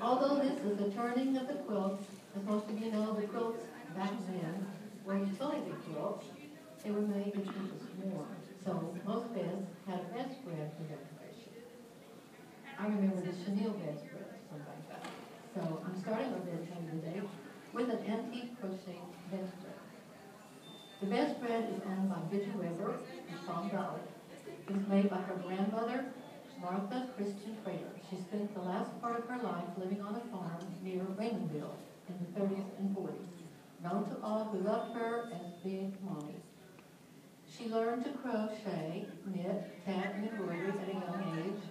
Although this is the turning of the quilts, as most of you know, the quilts back then were utility quilts. They were made to keep us warm. So most beds had a bedspread for decoration. I remember the chenille bedspread, something like that. So I'm starting our bedtime today with an antique crochet bedspread. The bedspread is owned by Bidget Weber and Tom Dolly. It was made by her grandmother, Martha Christian Trader. She spent the last part of her life living on a farm near Raymondville in the 30s and 40s, known to all who loved her as Big Mommy. She learned to crochet, knit, tat, and embroidery at a young age.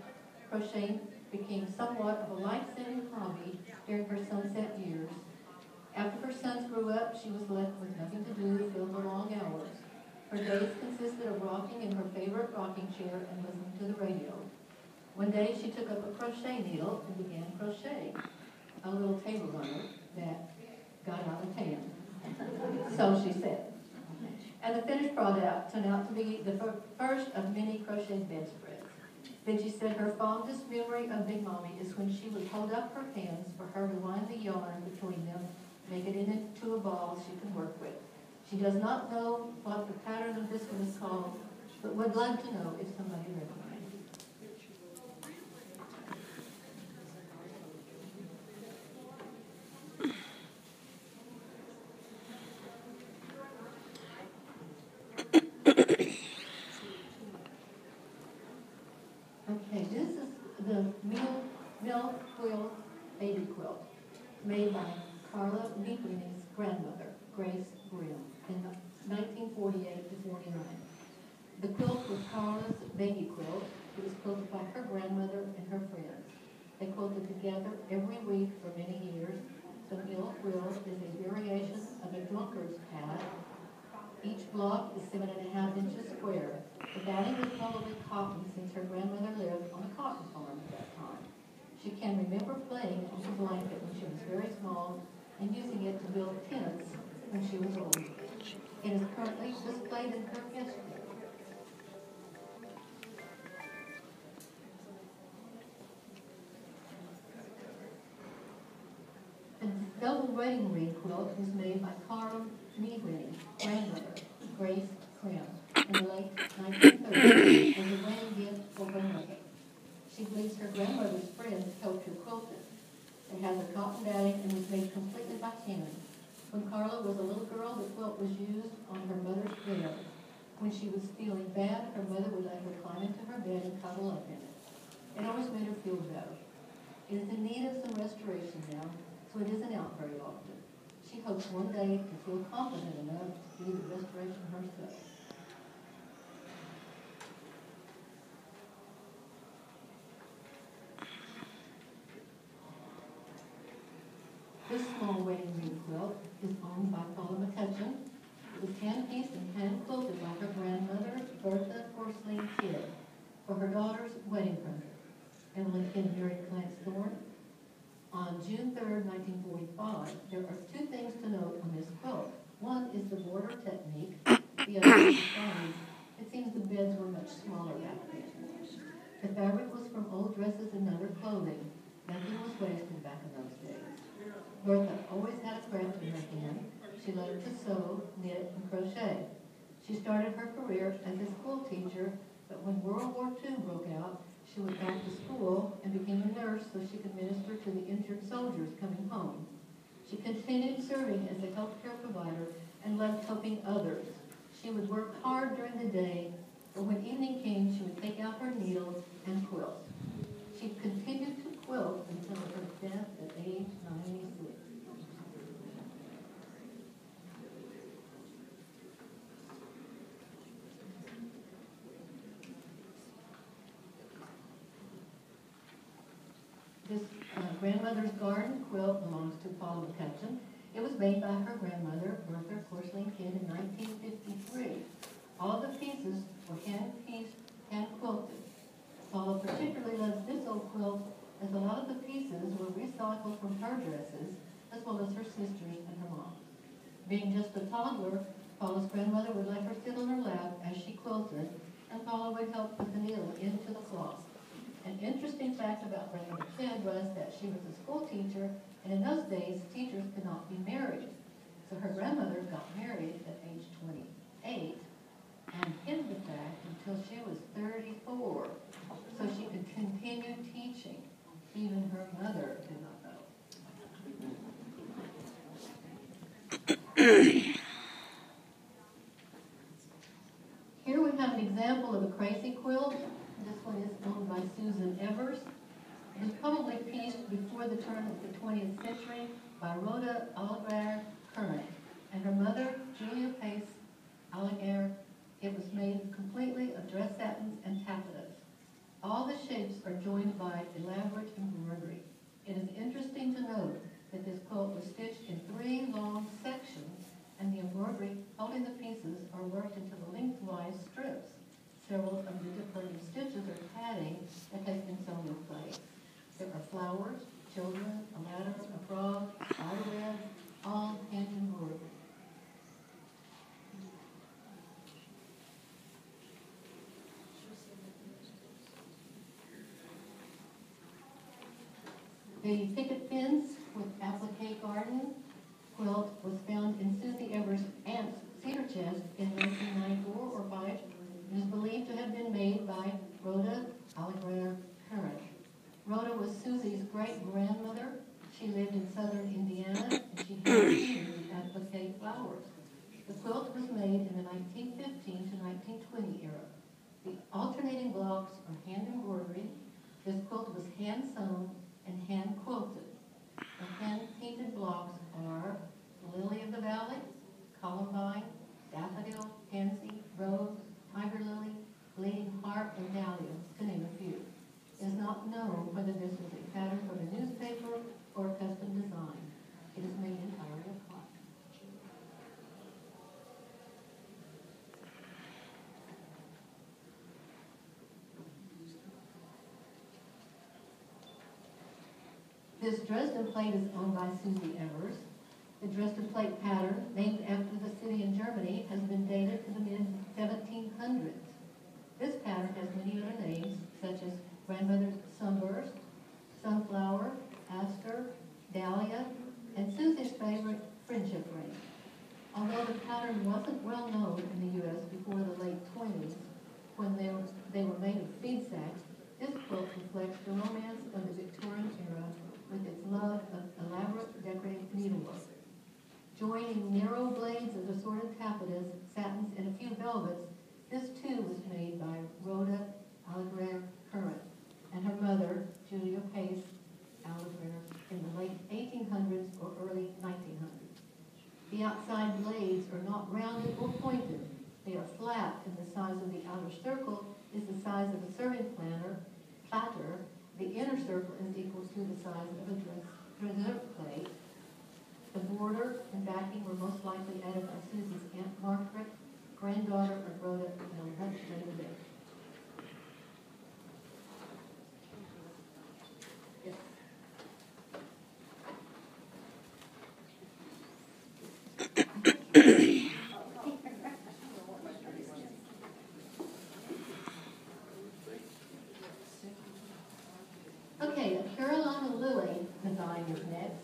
Crocheting became somewhat of a life-saving hobby during her sunset years. After her sons grew up, she was left with nothing to do to fill the long hours. Her days consisted of rocking in her favorite rocking chair and listening to the radio. One day she took up a crochet needle and began crocheting a little table runner that got out of hand. So she said. And the finished product turned out to be the first of many crochet bedspreads. Benji said her fondest memory of Big Mommy is when she would hold up her hands for her to wind the yarn between them, make it into a ball she could work with. She does not know what the pattern of this one is called, but would love to know if somebody recognizes it. Okay, this is the Mill Quilt baby quilt made by Carla Meekling's grandmother, Grace Grimm, in 1948 to 49. The quilt was Carla's baby quilt. It was quilted by her grandmother and her friends. They quilted together every week for many years. The Mill quilt is a variation of a drunkard's pad. Each block is 7.5 inches square. The batting was probably cotton since her grandmother lived on a cotton farm at that time. She can remember playing on the blanket when she was very small and using it to build tents when she was older. It is currently displayed in her guest room. The double wedding ring quilt was made by Carla Meekling's grandmother, Grace Grimm, in the late 1930s as a wedding gift for her mother. She believes her grandmother's friends helped her quilt it. It has a cotton batting and was made completely by hand. When Carla was a little girl, the quilt was used on her mother's bed. When she was feeling bad, her mother would let her climb into her bed and cuddle up in it. It always made her feel better. It is in need of some restoration now, so it isn't out very often. She hopes one day to feel confident enough to do the restoration herself. This small wedding ring quilt is owned by Paula McCutcheon. It was hand-pieced and hand-quilted by her grandmother, Bertha Porcelain Kidd, for her daughter's wedding present. Emily Kidd married Clarence Thorne. On June 3rd, 1945, there are two things to note on this quilt. One is the border technique. The other is the size. It seems the beds were much smaller back then. The fabric was from old dresses and other clothing. Nothing was wasted back in those days. Bertha always had a craft in her hand. She loved to sew, knit, and crochet. She started her career as a school teacher, but when World War II broke out, she went back to school and became a nurse so she could minister to the injured soldiers coming home. She continued serving as a healthcare provider and loved helping others. She would work hard during the day, but when evening came, she would take out her needle and quilt. She continued to quilt until her death at age 96. This grandmother's garden quilt belongs to Paula McCutcheon. It was made by her grandmother, Bertha Porcelain Kidd, in 1953. All the pieces were hand-pieced, hand-quilted. Paula particularly loves this old quilt as a lot of the pieces were recycled from her dresses, as well as her sisters and her mom. Being just a toddler, Paula's grandmother would let her sit on her lap as she quilted, and Paula would help put the needle into the cloth. An interesting interesting fact about Grande Kid was that she was a school teacher, and in those days, teachers could not be married. So her grandmother got married at age 28 and hid the fact until she was 34, so she could continue teaching. Even her mother did not know. Here we have an example of a crazy quilt. This one is owned by Susan Evers. It was probably pieced before the turn of the 20th century by Rhoda Allegair Current and her mother, Julia Pace Allegair. It was made completely of dress satins and taffetas. All the shapes are joined by elaborate embroidery. It is interesting to note that this quilt was stitched in 3 long sections, and the embroidery holding the pieces are worked into the lengthwise strips. Several of the different stitches are padding that has been sewn in place. There are flowers, children, a ladder, a frog, spiderwebs, all hand embroidered. The picket fence with applique garden quilt was found in Susie Evers' aunt's cedar chest in 1994 or 5. It is believed to have been made by Rhoda Allegair Current. Rhoda was Susie's great-grandmother. She lived in southern Indiana, and she had seen the applique flowers. The quilt was made in the 1915 to 1920 era. The alternating blocks are hand embroidery. This quilt was hand-sewn and hand-quilted. The hand-painted blocks are lily of the valley, columbine, daffodil, pansy, rose, tiger lily, bleeding heart, and dahlia, to name a few. It is not known whether this was a pattern from a newspaper or a custom design. It is made entirely of cotton. This Dresden plate is owned by Susie Evers. The Dresden plate pattern, named after the city in Germany, has been dated to the mid-1700s. This pattern has many other names, such as grandmother's sunburst, sunflower, aster, dahlia, and Susie's favorite friendship ring. Although the pattern wasn't well known in the U.S. before the late 20s, when they were made of feed sacks, this quilt reflects the romance of the Victorian era with its love of elaborate decorative needlework. Joining narrow blades of assorted taffetas, satins, and a few velvets, this too was made by Rhoda Allegair Current and her mother, Julia Pace Allegair, in the late 1800s or early 1900s. The outside blades are not rounded or pointed. They are flat, and the size of the outer circle is the size of a serving platter. The inner circle is equal to the size of a dessert plate. The border and backing were most likely added by Susie's Aunt Margaret, granddaughter of Rhoda, and much later date. Yes. Okay, a Carolina lily design is next.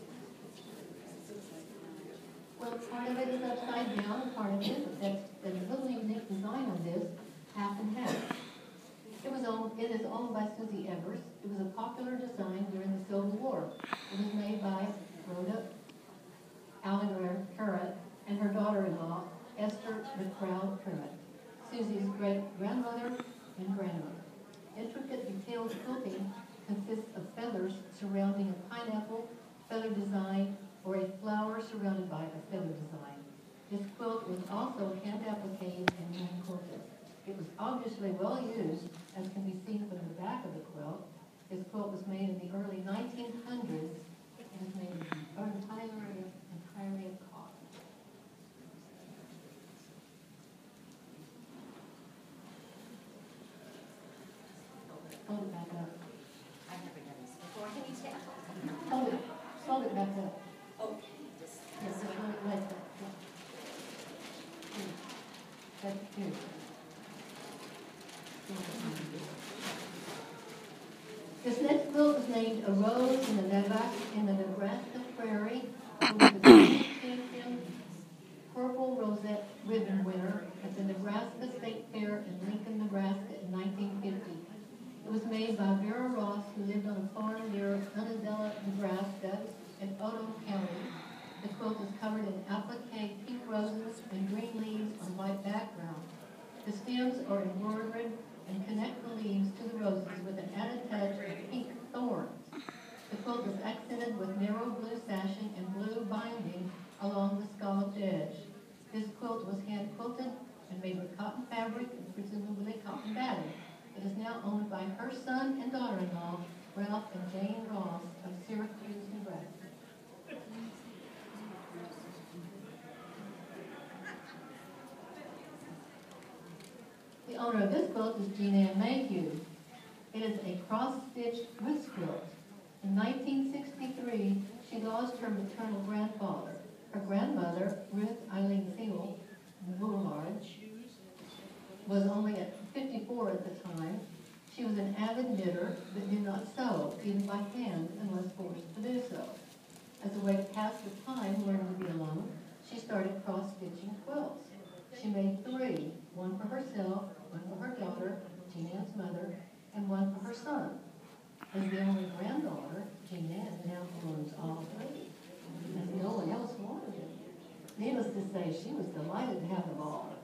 Well, part of it is upside down, and part of it is there's a little unique design on this, half and half. It is owned by Susie Evers. It was a popular design during the Civil War. It was made by Rhoda Allegair Current and her daughter-in-law, Esther McCrowd Current, Susie's great-grandmother and grandmother. Intricate detailed quilting consists of feathers surrounding a pineapple, feather design, or a flower surrounded by a feather design. This quilt was also hand-appliqued and hand-quilted. It was obviously well used, as can be seen from the back of the quilt. This quilt was made in the early 1900s. It was made entirely of cotton. Hold it back up. I've never done this before. Can you tell? Hold it back up. Oh, Yes, just hold it like that. Yeah. That's good. This next quilt is named A Rose in the Nebraska Prairie. It was the Grand Champion Purple Rosette Ribbon winner at the Nebraska State Fair in Lincoln, Nebraska in 1950. It was made by Vera Ross, who lived on a farm near Unadilla, Nebraska in Otoe County. The quilt is covered in applique pink roses and green leaves on white background. The stems are embroidered and connect the leaves to the roses with an added touch of pink thorns. The quilt is accented with narrow blue sashing and blue binding along the scalloped edge. This quilt was hand quilted and made with cotton fabric and presumably cotton batting. It is now owned by her son and daughter-in-law, Ralph and Jane Ross of Syracuse, Nebraska. The owner of this quilt is Jean Ann Mayhew. It is a cross-stitched wrist quilt. In 1963, she lost her maternal grandfather. Her grandmother, Ruth Eileen Sewell Boulevard, was only at 54 at the time. She was an avid knitter, but did not sew, even by hand, unless forced to do so. As a way to pass the time learning to be alone, she started cross-stitching quilts. She made 3, one for herself, one for her daughter, Jean Ann's mother, and one for her son. As the only granddaughter, Jean Ann now owns all 3, as no one else wanted them. Needless to say, she was delighted to have them all.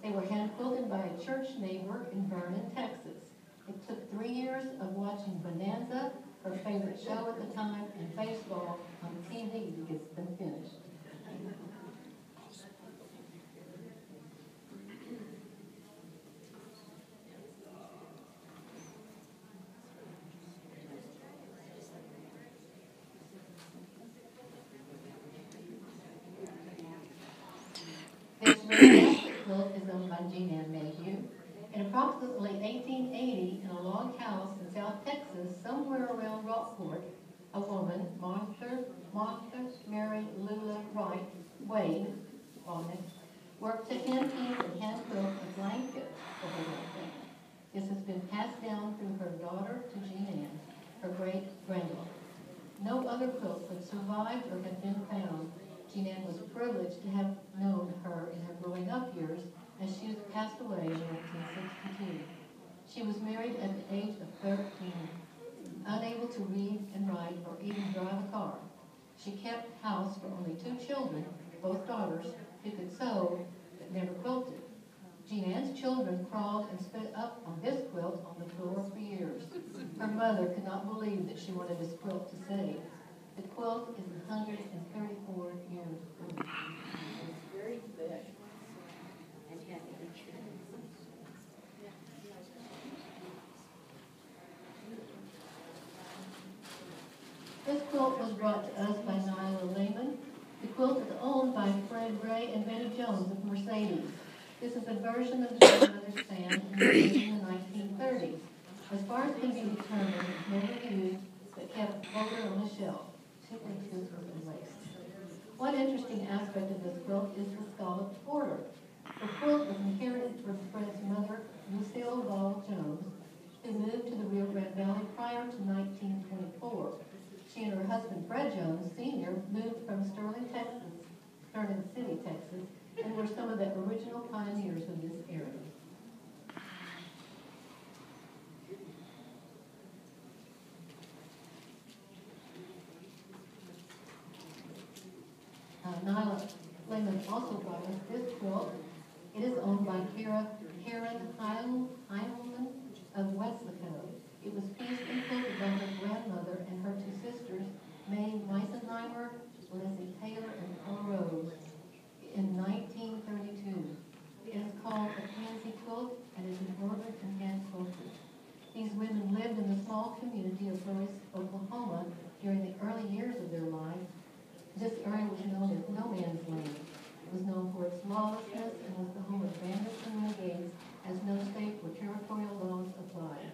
They were hand-quilted by a church neighbor in Vernon, Texas. It took 3 years of watching Bonanza, her favorite show at the time, and baseball on TV to get them finished. This fantastic quilt is owned by Jean Ann Mayhew. In approximately 1880, in a log house in South Texas, somewhere around Rockport, a woman, Martha Mary Lula Wright Wade, worked to hand weave and hand quilt a blanket for her family. This has been passed down through her daughter to Jean Ann, her great-granddaughter. No other quilts have survived or have been found. Jean Ann was privileged to have known her in her growing up years, as she passed away in 1962. She was married at the age of 13, unable to read and write or even drive a car. She kept house for only 2 children, both daughters, who could sew but never quilted. Jean Ann's children crawled and stood up on this quilt on the floor for years. Her mother could not believe that she wanted this quilt to save. The quilt is 134 years old. It's very thick and heavy. This quilt was brought to us by Nyla Lehman. The quilt is owned by Fred Gray and Betty Jones of Mercedes. This is a version of the grandmother's fan made in the 1930s. As far as can be determined, it's never used, but kept folded on the shelf. 2 inches of lace. One interesting aspect of this quilt is the scalloped border. The quilt was inherited from Fred's mother, Lucille Ball Jones, who moved to the Rio Grande Valley prior to 1924. She and her husband, Fred Jones, Sr., moved from Sterling City, Texas, and were some of the original pioneers of this area. Nyla Lehman also brought us this quilt. It is owned by Karen Heilman of Weslaco. It was pieced and quilted by her grandmother and her 2 sisters, Mae Weisenheimer, Leslie Taylor, and Paula Rose, in 1932. It is called a pansy quilt and is embroidered and hand quilted. These women lived in the small community of Burris, Oklahoma during the early years of their lives. This area was known as No Man's Land. It was known for its lawlessness and was the home of bandits and renegades, as no state or territorial laws applied.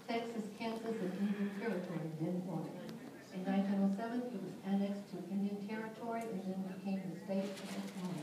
Texas, Kansas, and Indian Territory didn't want it. In 1907, it was annexed to Indian Territory and then became the state of Oklahoma.